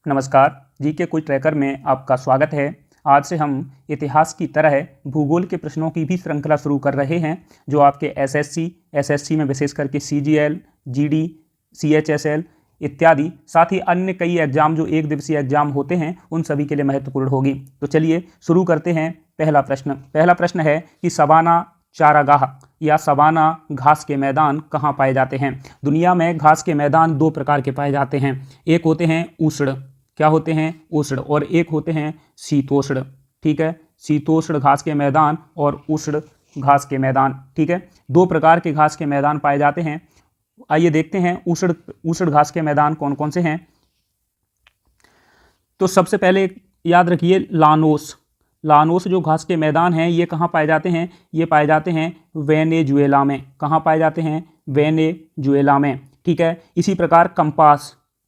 नमस्कार, GK quiz tracker में आपका स्वागत है। आज से हम इतिहास की तरह भूगोल के प्रश्नों की भी श्रृंखला शुरू कर रहे हैं, जो आपके एसएससी में विशेष करके सीजीएल, जीडी, सीएचएसएल इत्यादि, साथ ही अन्य कई एग्जाम जो एक दिवसीय एग्जाम होते हैं, उन सभी के लिए महत्वपूर्ण होगी। तो चलिए शुरू करते हैं। पहला प्रश्न है कि सवाना चारागाह या सवाना घास के मैदान कहाँ पाए जाते हैं। दुनिया में घास के मैदान दो प्रकार के पाए जाते हैं। एक होते हैं उष्ण, क्या होते हैं? उष्ण। और एक होते हैं शीतोष्ण। ठीक है, शीतोष्ण घास के मैदान और उष्ण घास के मैदान। ठीक है, दो प्रकार के घास के मैदान पाए जाते हैं। आइए देखते हैं उष्ण घास के मैदान कौन कौन से हैं। तो सबसे पहले याद रखिए लानोस जो घास के मैदान हैं, ये कहाँ पाए जाते हैं? ये पाए जाते हैं वेनेजुएला में। कहाँ पाए जाते हैं? वेनेजुएला में। ठीक है, इसी प्रकार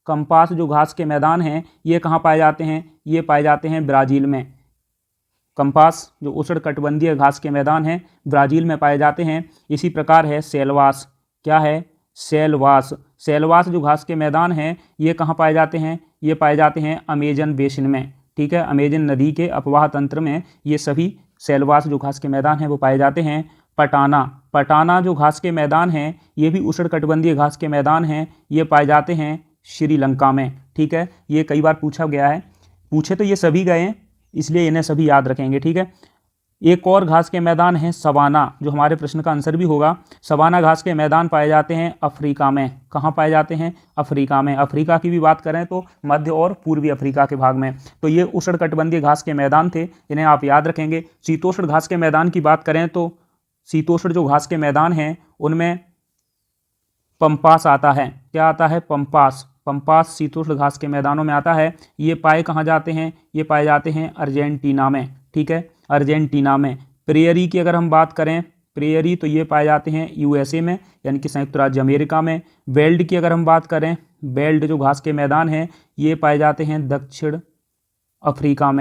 कंपास जो घास के मैदान हैं, ये कहाँ पाए जाते हैं? ये पाए जाते हैं ब्राज़ील में। कंपास जो उष्णकटिबंधीय घास के मैदान हैं, ब्राज़ील में पाए जाते हैं। इसी प्रकार है सेलवास। क्या है? सेलवास जो घास के मैदान हैं, ये कहाँ पाए जाते हैं? ये पाए जाते हैं अमेजन बेसिन में। ठीक है, अमेजन नदी के अपवाह तंत्र में ये सभी सेलवास जो घास के मैदान हैं वो पाए जाते हैं। पटाना जो घास के मैदान हैं, ये भी उष्णकटिबंधीय घास के मैदान हैं। ये पाए जाते हैं श्रीलंका में। ठीक है, ये कई बार पूछा गया है, पूछे तो ये सभी गए हैं, इसलिए इन्हें सभी याद रखेंगे। ठीक है, एक और घास के मैदान है सवाना, जो हमारे प्रश्न का आंसर भी होगा। सवाना घास के मैदान पाए जाते हैं अफ्रीका में। कहाँ पाए जाते हैं? अफ्रीका में। अफ्रीका की भी बात करें तो मध्य और पूर्वी अफ्रीका के भाग में। तो ये उष्णकटिबंधीय घास के मैदान थे, इन्हें आप याद रखेंगे। शीतोष्ण घास के मैदान की बात करें तो शीतोष्ण जो घास के मैदान हैं, उनमें पंपास आता है। क्या आता है? पंपास शीतोष्ण घास के मैदानों में आता है। ये पाए कहाँ जाते हैं? ये पाए जाते हैं अर्जेंटीना में। ठीक है, अर्जेंटीना में। प्रेयरी की अगर हम बात करें, प्रेयरी तो ये पाए जाते हैं यूएसए में, यानी कि संयुक्त राज्य अमेरिका में। बेल्ट की अगर हम बात करें, बेल्ट जो घास के मैदान हैं, ये पाए जाते हैं दक्षिण अफ्रीका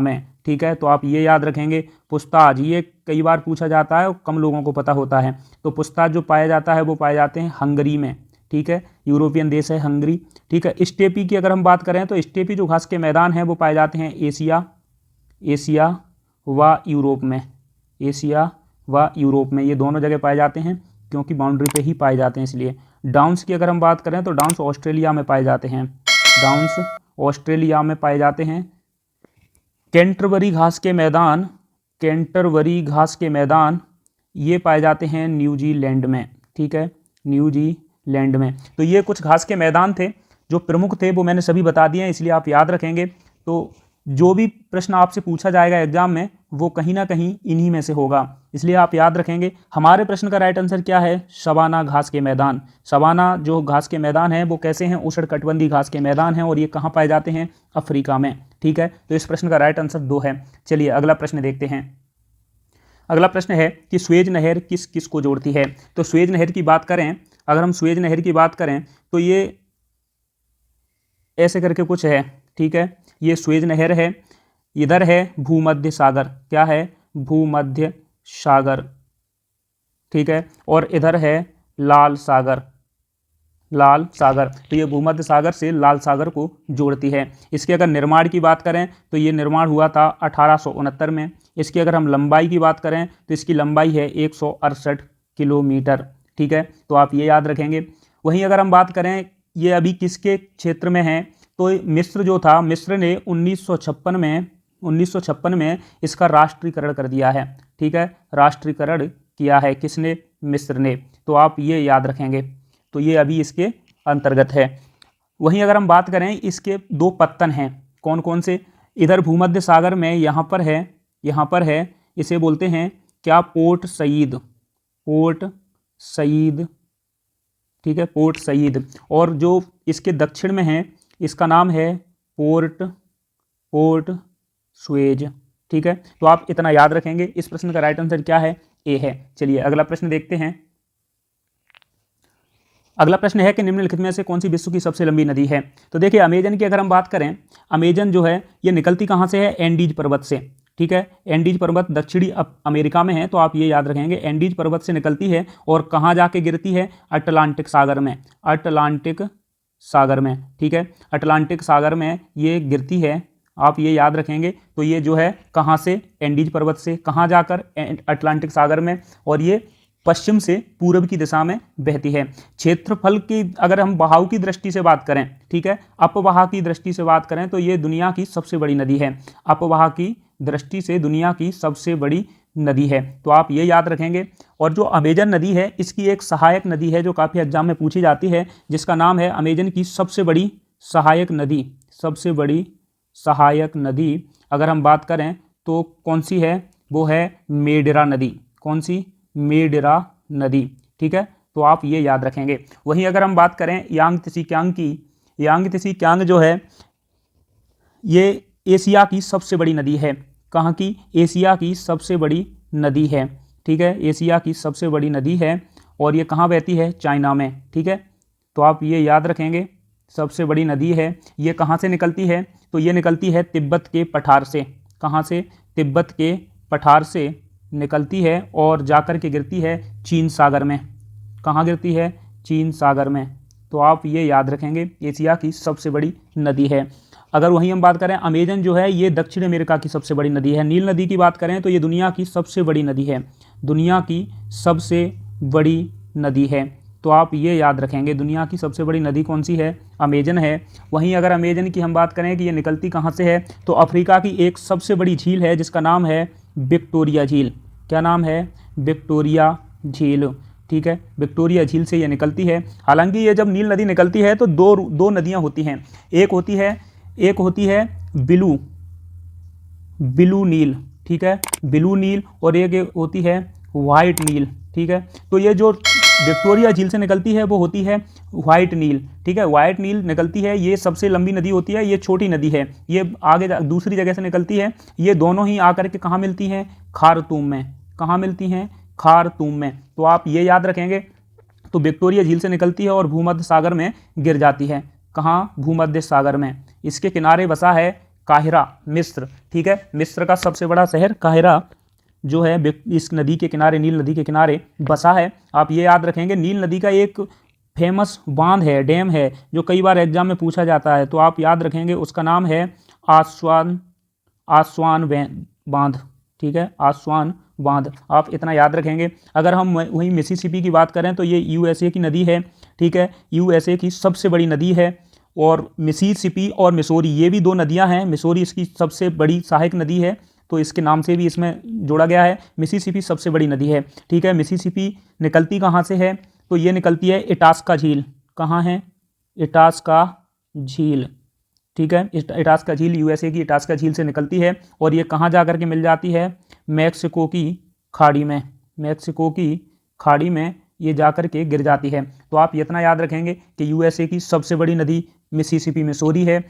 में। ठीक है, तो आप ये याद रखेंगे। पुस्ताज, ये कई बार पूछा जाता है और कम लोगों को पता होता है। तो पुस्ताज जो पाया जाता है वो पाए जाते हैं हंगरी में। ठीक है, यूरोपियन देश है हंगरी। ठीक है, स्टेपी की अगर हम बात करें तो स्टेपी जो घास के मैदान हैं वो पाए जाते हैं एशिया व यूरोप में। ये दोनों जगह पाए जाते हैं क्योंकि बाउंड्री पे ही पाए जाते हैं, इसलिए। डाउन्स की अगर हम बात करें तो डाउन्स ऑस्ट्रेलिया में पाए जाते हैं। कैंटरबरी घास के मैदान ये पाए जाते हैं न्यूजीलैंड में। ठीक है, न्यूजीलैंड में। तो ये कुछ घास के मैदान थे जो प्रमुख थे, वो मैंने सभी बता दिए हैं, इसलिए आप याद रखेंगे। तो जो भी प्रश्न आपसे पूछा जाएगा एग्जाम में, वो कहीं ना कहीं इन्हीं में से होगा, इसलिए आप याद रखेंगे। हमारे प्रश्न का राइट आंसर क्या है? सवाना घास के मैदान। सवाना जो घास के मैदान हैं वो कैसे हैं? उष्णकटिबंधीय घास के मैदान हैं, और ये कहाँ पाए जाते हैं? अफ्रीका में। ठीक है, तो इस प्रश्न का राइट आंसर 2 है। चलिए अगला प्रश्न देखते हैं। अगला प्रश्न है कि स्वेज नहर किस किस को जोड़ती है। तो स्वेज नहर की बात करें, अगर हम स्वेज नहर की बात करें तो ये ऐसे करके कुछ है। ठीक है, ये स्वेज नहर है। इधर है भूमध्य सागर। क्या है? भूमध्य सागर। ठीक है, और इधर है लाल सागर। तो ये भूमध्य सागर से लाल सागर को जोड़ती है। इसके अगर निर्माण की बात करें तो ये निर्माण हुआ था 1869 में। इसकी अगर हम लंबाई की बात करें तो इसकी लंबाई है 168 किलोमीटर। ठीक है, तो आप ये याद रखेंगे। वहीं अगर हम बात करें ये अभी किसके क्षेत्र में है, तो मिस्र जो था, मिस्र ने 1956 में इसका राष्ट्रीयकरण कर दिया है। ठीक है, राष्ट्रीयकरण किया है किसने? मिस्र ने। तो आप ये याद रखेंगे। तो ये अभी इसके अंतर्गत है। वहीं अगर हम बात करें, इसके 2 पत्तन हैं। कौन कौन से? इधर भूमध्य सागर में यहाँ पर है, इसे बोलते हैं क्या? Port Said. ठीक है, पोर्ट सईद। और जो इसके दक्षिण में है, इसका नाम है पोर्ट सुएज। ठीक है, तो आप इतना याद रखेंगे। इस प्रश्न का राइट आंसर क्या है? ए है। चलिए अगला प्रश्न देखते हैं। अगला प्रश्न है कि निम्नलिखित में से कौन सी विश्व की सबसे लंबी नदी है। तो देखिए, अमेजन की अगर हम बात करें, अमेजन जो है ये निकलती कहाँ से है? एंडीज पर्वत से। ठीक है, एंडीज पर्वत दक्षिणी अमेरिका में है, तो आप ये याद रखेंगे एंडीज पर्वत से निकलती है और कहाँ जाके गिरती है? अटलांटिक सागर में। अटलांटिक सागर में, ठीक है, अटलांटिक सागर में ये गिरती है, आप ये याद रखेंगे। तो ये जो है कहाँ से, एंडीज पर्वत से कहाँ जाकर, अटलांटिक सागर में, और ये पश्चिम से पूर्व की दिशा में बहती है। क्षेत्रफल की अगर हम बहाव की दृष्टि से बात करें, ठीक है, अपवाह की दृष्टि से बात करें तो ये दुनिया की सबसे बड़ी नदी है। अपवाह की दृष्टि से दुनिया की सबसे बड़ी नदी है, तो आप ये याद रखेंगे। और जो अमेजन नदी है, इसकी एक सहायक नदी है जो काफ़ी एग्जाम में पूछी जाती है, जिसका नाम है अमेजन की सबसे बड़ी सहायक नदी। सबसे बड़ी सहायक नदी अगर हम बात करें तो कौन सी है, वो है मेडरा नदी। कौन सी, मेडरा नदी, ठीक है, तो आप ये याद रखेंगे। वहीं अगर हम बात करें यांग त्सी कियांग की, यांग त्सी कियांग जो है ये एशिया की सबसे बड़ी नदी है। कहाँ की, एशिया की सबसे बड़ी नदी है, ठीक है, एशिया की सबसे बड़ी नदी है, और ये कहाँ बहती है, चाइना में, ठीक है, तो आप ये याद रखेंगे, सबसे बड़ी नदी है। ये कहाँ से निकलती है, तो ये निकलती है तिब्बत के पठार से। कहाँ से, तिब्बत के पठार से निकलती है और जाकर के गिरती है चीन सागर में। कहाँ गिरती है, चीन सागर में, तो आप ये याद रखेंगे, एशिया की सबसे बड़ी नदी है। अगर वहीं हम बात करें अमेजन जो है ये दक्षिण अमेरिका की सबसे बड़ी नदी है। नील नदी की बात करें तो ये दुनिया की सबसे बड़ी नदी है, दुनिया की सबसे बड़ी नदी है, तो आप ये याद रखेंगे, दुनिया की सबसे बड़ी नदी कौन सी है, अमेजन है। वहीं अगर अमेजन की हम बात करें कि ये निकलती कहाँ से है, तो अफ्रीका की एक सबसे बड़ी झील है जिसका नाम है विक्टोरिया झील। क्या नाम है, विक्टोरिया झील, ठीक है, विक्टोरिया झील से ये निकलती है। हालांकि ये जब नील नदी निकलती है तो दो नदियाँ होती हैं, एक होती है ब्लू नील, ठीक है, ब्लू नील, और एक होती है वाइट नील, ठीक है। तो ये जो विक्टोरिया झील से निकलती है वो होती है वाइट नील, ठीक है, वाइट नील निकलती है, ये सबसे लंबी नदी होती है, ये छोटी नदी है, ये आगे दूसरी जगह से निकलती है। ये दोनों ही आकर के कहाँ मिलती हैं, खार्तूम में। कहाँ मिलती हैं, खार्तूम में, तो आप ये याद रखेंगे। तो विक्टोरिया झील से निकलती है और भूमध्य सागर में गिर जाती है। कहाँ, भूमध्य सागर में। इसके किनारे बसा है काहिरा, मिस्र, ठीक है, मिस्र का सबसे बड़ा शहर काहिरा जो है इस नदी के किनारे, नील नदी के किनारे बसा है। आप ये याद रखेंगे, नील नदी का एक फेमस बांध है, डैम है, जो कई बार एग्जाम में पूछा जाता है, तो आप याद रखेंगे, उसका नाम है आस्वान बांध, ठीक है, आस्वान बांध, आप इतना याद रखेंगे। अगर हम वहीं मिसिसिपी की बात करें तो ये यूएसए की नदी है, ठीक है, यूएसए की सबसे बड़ी नदी है। और मिसिसिपी और मिसौरी ये भी दो नदियां हैं, मिसौरी इसकी सबसे बड़ी सहायक नदी है, तो इसके नाम से भी इसमें जोड़ा गया है। मिसिसिपी सबसे बड़ी नदी है, ठीक है। मिसिसिपी निकलती कहाँ से है, तो ये निकलती है इटास्का झील। कहाँ है, इटास्का झील, ठीक है, इटास्का झील यूएसए की इटास्का झील से निकलती है, और ये कहाँ जा करके मिल जाती है, मैक्सिको की खाड़ी में, मैक्सिको की खाड़ी में ये जा कर के गिर जाती है। तो आप इतना याद रखेंगे कि यूएसए की सबसे बड़ी नदी मिसिसिपी मिसौरी है।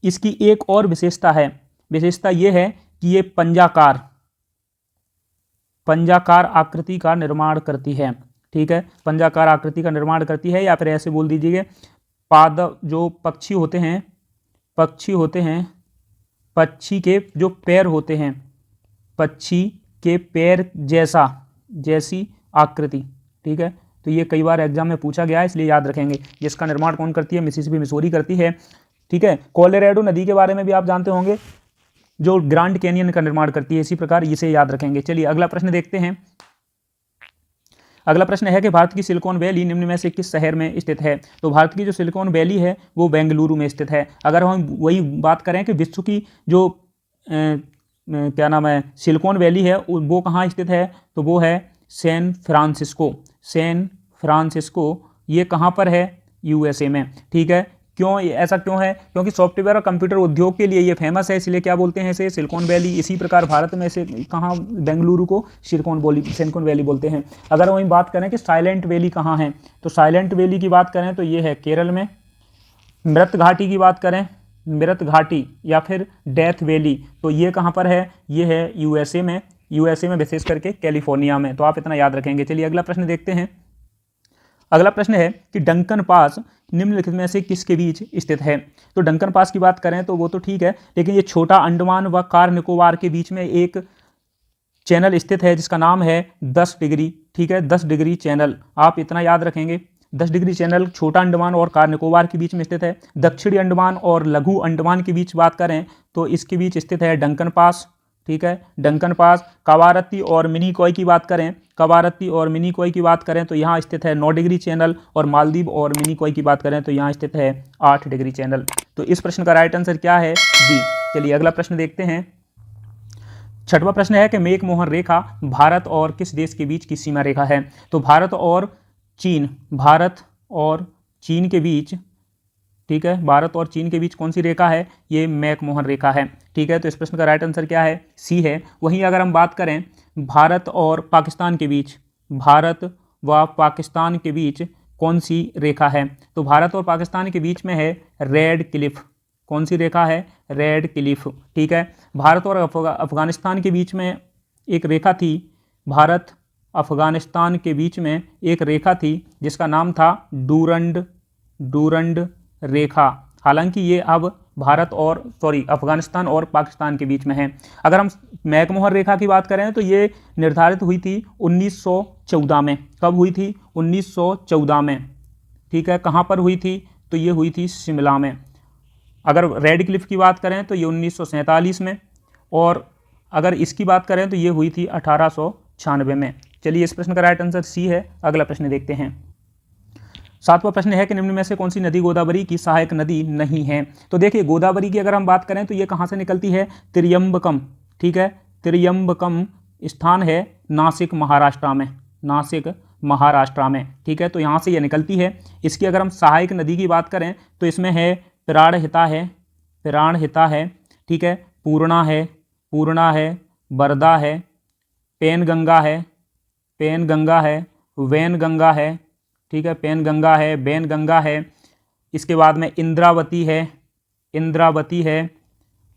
इसकी एक और विशेषता है, विशेषता ये है कि ये पंजाकार आकृति का निर्माण करती है, ठीक है, पंजाकार आकृति का निर्माण करती है, या फिर ऐसे बोल दीजिए पादप जो पक्षी होते हैं, पक्षी के जो पैर होते हैं, पक्षी के पैर जैसी आकृति, ठीक है। तो ये कई बार एग्जाम में पूछा गया है, इसलिए याद रखेंगे। जिसका निर्माण कौन करती है, मिसिसिपी मिसौरी करती है, ठीक है। कोलोराडो नदी के बारे में भी आप जानते होंगे, जो ग्रैंड कैनियन का निर्माण करती है, इसी प्रकार इसे याद रखेंगे। चलिए अगला प्रश्न देखते हैं। अगला प्रश्न है कि भारत की सिलिकॉन वैली निम्न में से किस शहर में स्थित है। तो भारत की जो सिलिकॉन वैली है वो बेंगलुरु में स्थित है। अगर हम वही बात करें कि विश्व की जो क्या नाम है सिलिकॉन वैली है वो कहाँ स्थित है, तो वो है सैन फ्रांसिस्को। ये कहाँ पर है, यूएसए में, ठीक है। क्यों, ऐसा क्यों है, क्योंकि सॉफ्टवेयर और कंप्यूटर उद्योग के लिए ये फेमस है, इसलिए क्या बोलते हैं इसे, सिलिकॉन वैली। इसी प्रकार भारत में से कहाँ, बेंगलुरु को सिलिकॉन वैली बोलते हैं। अगर वहीं बात करें कि साइलेंट वैली कहाँ है, तो साइलेंट वैली की बात करें तो ये है केरल में। मृत घाटी की बात करें, मृत घाटी या फिर डेथ वैली, तो ये कहाँ पर है, ये है यूएसए में, विशेष करके कैलिफोर्निया में। तो आप इतना याद रखेंगे। चलिए अगला प्रश्न देखते हैं। अगला प्रश्न है कि डंकन पास निम्नलिखित में से किसके बीच स्थित है। तो डंकन पास की बात करें तो वो तो ठीक है, लेकिन ये छोटा अंडमान व कार निकोबार के बीच में एक चैनल स्थित है जिसका नाम है 10 डिग्री, ठीक है, 10 डिग्री चैनल। आप इतना याद रखेंगे, 10 डिग्री चैनल छोटा अंडमान और कार निकोबार के बीच में स्थित है। दक्षिणी अंडमान और लघु अंडमान के बीच बात करें तो इसके बीच स्थित है डंकन पास, ठीक है, डंकन पास। कवारत्ती और मिनिकॉय की बात करें, कवारत्ती और मिनिकॉय की बात करें तो यहाँ स्थित है 9 डिग्री चैनल, और मालदीव और मिनिकॉय की बात करें तो यहाँ स्थित है 8 डिग्री चैनल। तो इस प्रश्न का राइट आंसर क्या है? बी। चलिए अगला प्रश्न देखते हैं। छठवां प्रश्न है कि मैकमोहन रेखा भारत और किस देश के बीच की सीमा रेखा है? तो भारत और चीन, भारत और चीन के बीच, ठीक है, भारत और चीन के बीच कौन सी रेखा है? ये मैकमोहन रेखा है, ठीक है। तो इस प्रश्न का राइट आंसर क्या है? सी है। वहीं अगर हम बात करें भारत और पाकिस्तान के बीच, भारत व पाकिस्तान के बीच कौन सी रेखा है? तो भारत और पाकिस्तान के बीच में है रेड क्लिफ। कौन सी रेखा है? रेड क्लिफ, ठीक है। भारत और अफगानिस्तान के बीच में एक रेखा थी, भारत अफगानिस्तान के बीच में एक रेखा थी जिसका नाम था डूरंड रेखा। हालांकि ये अब भारत और अफगानिस्तान और पाकिस्तान के बीच में है। अगर हम मैकमोहन रेखा की बात करें तो ये निर्धारित हुई थी 1914 में। कब हुई थी? 1914 में, ठीक है। कहाँ पर हुई थी? तो ये हुई थी शिमला में। अगर रेड क्लिफ की बात करें तो ये 1947 में, और अगर इसकी बात करें तो ये हुई थी 1896 में। चलिए इस प्रश्न का राइट आंसर सी है। अगला प्रश्न देखते हैं। सातवां प्रश्न है कि निम्न में से कौन सी नदी गोदावरी की सहायक नदी नहीं है? तो देखिए गोदावरी की अगर हम बात करें तो ये कहाँ से निकलती है? त्रियंबकम, ठीक है। त्रियंबकम स्थान है नासिक महाराष्ट्र में, नासिक महाराष्ट्र में, ठीक है। तो यहाँ से ये निकलती है। इसकी अगर हम सहायक नदी की बात करें तो इसमें है प्राणहिता है, प्राणहिता है, ठीक है, पूर्णा है, बरदा है, पेनगंगा है, पेनगंगा है, वैनगंगा है, ठीक है, पेनगंगा है, बैनगंगा है। इसके बाद में इंद्रावती है, इंद्रावती है,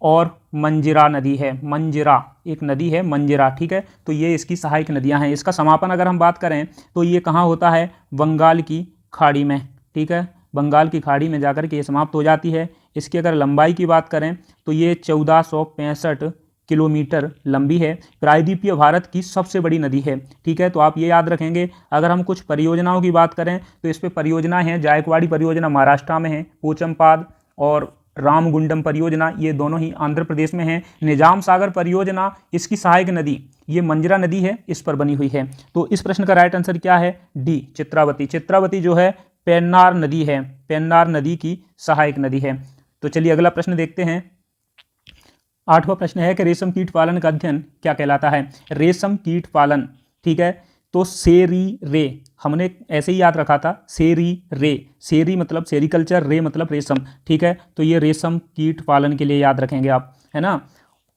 और मंजिरा नदी है, मंजिरा एक नदी है, मंजिरा, ठीक है। तो ये इसकी सहायक नदियां हैं। इसका समापन अगर हम बात करें तो ये कहाँ होता है? बंगाल की खाड़ी में, ठीक है, बंगाल की खाड़ी में जाकर के ये समाप्त हो जाती है। इसकी अगर लंबाई की बात करें तो ये 1465 किलोमीटर लंबी है। प्रायद्वीपीय भारत की सबसे बड़ी नदी है, ठीक है। तो आप ये याद रखेंगे। अगर हम कुछ परियोजनाओं की बात करें तो इस पर परियोजना है, जायकवाड़ी परियोजना महाराष्ट्र में है, पोचमपाद और रामगुंडम परियोजना ये दोनों ही आंध्र प्रदेश में है। निजाम सागर परियोजना इसकी सहायक नदी ये मंजरा नदी है, इस पर बनी हुई है। तो इस प्रश्न का राइट आंसर क्या है? डी, चित्रावती। चित्रावती जो है पेन्नार नदी है, पेन्नार नदी की सहायक नदी है। तो चलिए अगला प्रश्न देखते हैं। आठवां प्रश्न है कि रेशम कीट पालन का अध्ययन क्या कहलाता है? रेशम कीट पालन, ठीक है। तो सेरी रे, हमने ऐसे ही याद रखा था, सेरी रे, सेरी मतलब सेरिकल्चर, रे मतलब रेशम, ठीक है। तो ये रेशम कीट पालन के लिए याद रखेंगे आप, है ना।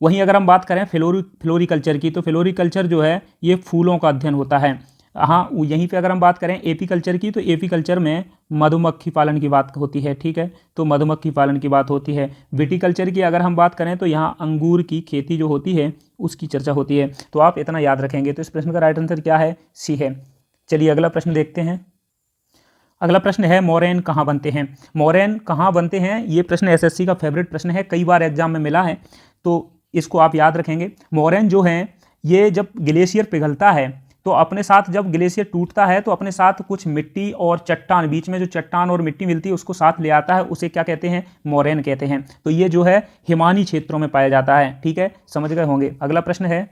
वहीं अगर हम बात करें फ्लोरिकल्चर की, तो फ्लोरिकल्चर जो है ये फूलों का अध्ययन होता है। हाँ, यहीं पे अगर हम बात करें एपीकल्चर की, तो एपीकल्चर में मधुमक्खी पालन की बात होती है, ठीक है। तो मधुमक्खी पालन की बात होती है। विटीकल्चर की अगर हम बात करें तो यहाँ अंगूर की खेती जो होती है उसकी चर्चा होती है। तो आप इतना याद रखेंगे। तो इस प्रश्न का राइट आंसर क्या है? सी है। चलिए अगला प्रश्न देखते हैं। अगला प्रश्न है मोरैन कहाँ बनते हैं? मोरैन कहाँ बनते हैं? ये प्रश्न एसएससी का फेवरेट प्रश्न है, कई बार एग्जाम में मिला है, तो इसको आप याद रखेंगे। मोरैन जो है ये जब ग्लेशियर पिघलता है तो अपने साथ, जब ग्लेशियर टूटता है तो अपने साथ कुछ मिट्टी और चट्टान, बीच में जो चट्टान और मिट्टी मिलती है उसको साथ ले आता है, उसे क्या कहते हैं? मोरैन कहते हैं। तो ये जो है हिमानी क्षेत्रों में पाया जाता है, ठीक है, समझ गए होंगे। अगला प्रश्न है,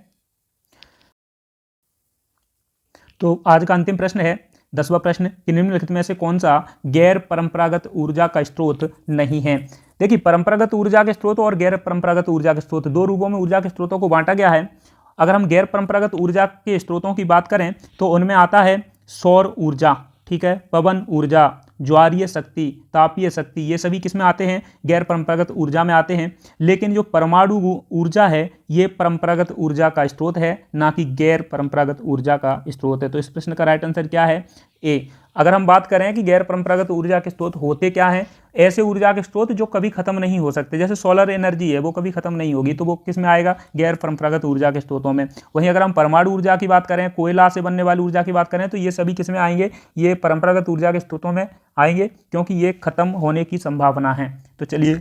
तो आज का अंतिम प्रश्न है 10वां प्रश्न कि निम्नलिखित में से कौन सा गैर परंपरागत ऊर्जा का स्रोत नहीं है? देखिए परंपरागत ऊर्जा के स्रोत और गैर परंपरागत ऊर्जा के स्रोत, दो रूपों में ऊर्जा के स्रोतों को बांटा गया है। अगर हम गैर परंपरागत ऊर्जा के स्रोतों की बात करें तो उनमें आता है सौर ऊर्जा, ठीक है, पवन ऊर्जा, ज्वारीय शक्ति, तापीय शक्ति, ये सभी किस में आते हैं? गैर परंपरागत ऊर्जा में आते हैं। लेकिन जो परमाणु ऊर्जा है ये परंपरागत ऊर्जा का स्रोत है, ना कि गैर परंपरागत ऊर्जा का स्रोत है। तो इस प्रश्न का राइट आंसर क्या है? ए। अगर हम बात करें कि गैर परंपरागत ऊर्जा के स्रोत होते क्या हैं, ऐसे ऊर्जा के स्रोत जो कभी खत्म नहीं हो सकते, जैसे सोलर एनर्जी है वो कभी खत्म नहीं होगी, तो वो किस में आएगा? गैर परंपरागत ऊर्जा के स्रोतों में। वहीं अगर हम परमाणु ऊर्जा की बात करें, कोयला से बनने वाली ऊर्जा की बात करें, तो ये सभी किस में आएंगे? ये परंपरागत ऊर्जा के स्रोतों में आएंगे, क्योंकि ये खत्म होने की संभावना है। तो चलिए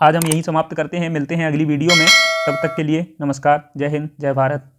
आज हम यही समाप्त करते हैं, मिलते हैं अगली वीडियो में। तब तक के लिए नमस्कार, जय हिंद, जय भारत।